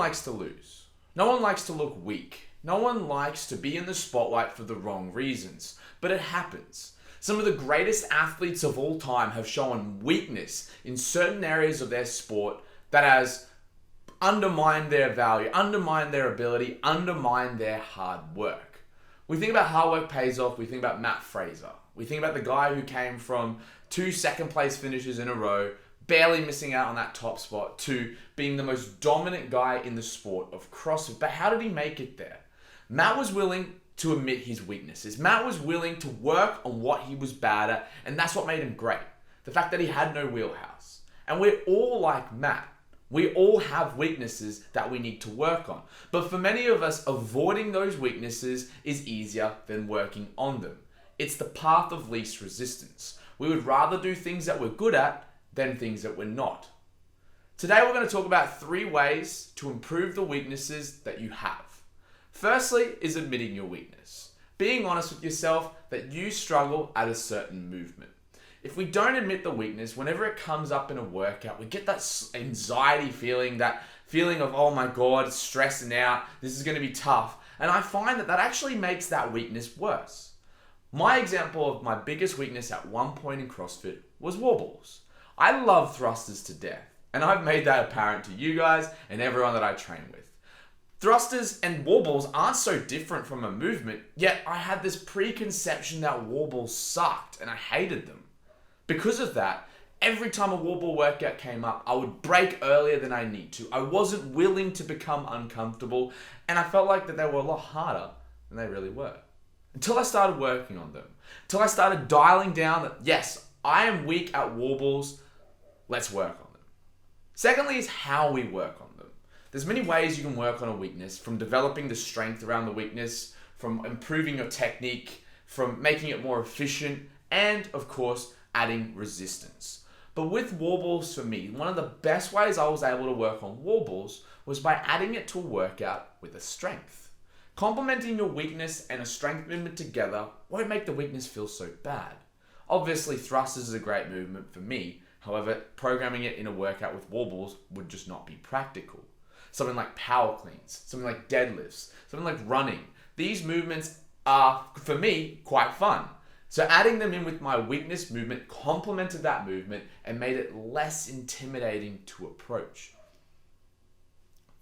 likes to lose. No one likes to look weak. No one likes to be in the spotlight for the wrong reasons. But it happens. Some of the greatest athletes of all time have shown weakness in certain areas of their sport that has undermined their value, undermined their ability, undermined their hard work. We think about hard work pays off. We think about Matt Fraser. We think about the guy who came from 2 second place finishes in a row, barely missing out on that top spot, to being the most dominant guy in the sport of CrossFit. But how did he make it there? Matt was willing to admit his weaknesses. Matt was willing to work on what he was bad at, and that's what made him great. The fact that he had no wheelhouse. And we're all like Matt. We all have weaknesses that we need to work on. But for many of us, avoiding those weaknesses is easier than working on them. It's the path of least resistance. We would rather do things that we're good at than things that we're not. Today we're going to talk about 3 ways to improve the weaknesses that you have. Firstly is admitting your weakness. Being honest with yourself that you struggle at a certain movement. If we don't admit the weakness, whenever it comes up in a workout, we get that anxiety feeling, that feeling of, oh my God, stressing out, this is going to be tough. And I find that actually makes that weakness worse. My example of my biggest weakness at one point in CrossFit was wall balls. I love thrusters to death, and I've made that apparent to you guys and everyone that I train with. Thrusters and wall balls aren't so different from a movement, yet I had this preconception that wall balls sucked and I hated them. Because of that, every time a wall ball workout came up, I would break earlier than I need to. I wasn't willing to become uncomfortable, and I felt like that they were a lot harder than they really were. Until I started working on them. Until I started dialing down that, yes, I am weak at wall balls, let's work on them. Secondly is how we work on them. There's many ways you can work on a weakness, from developing the strength around the weakness, from improving your technique, from making it more efficient, and of course, adding resistance. But with wall balls, for me, one of the best ways I was able to work on wall balls was by adding it to a workout with a strength. Complementing your weakness and a strength movement together won't make the weakness feel so bad. Obviously, thrusters is a great movement for me. However, programming it in a workout with wall balls would just not be practical. Something like power cleans, something like deadlifts, something like running. These movements are, for me, quite fun. So adding them in with my weakness movement complemented that movement and made it less intimidating to approach.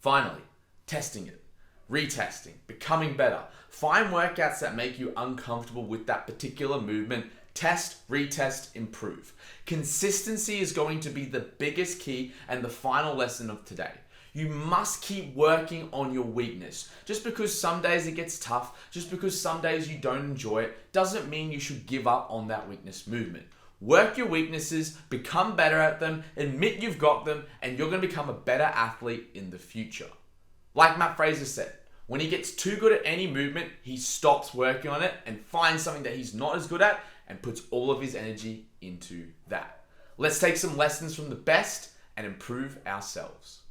Finally, testing it, retesting, becoming better. Find workouts that make you uncomfortable with that particular movement. Test, retest, improve. Consistency is going to be the biggest key and the final lesson of today. You must keep working on your weakness. Just because some days it gets tough, just because some days you don't enjoy it, doesn't mean you should give up on that weakness movement. Work your weaknesses, become better at them, admit you've got them, and you're going to become a better athlete in the future. Like Matt Fraser said, when he gets too good at any movement, he stops working on it and finds something that he's not as good at and puts all of his energy into that. Let's take some lessons from the best and improve ourselves.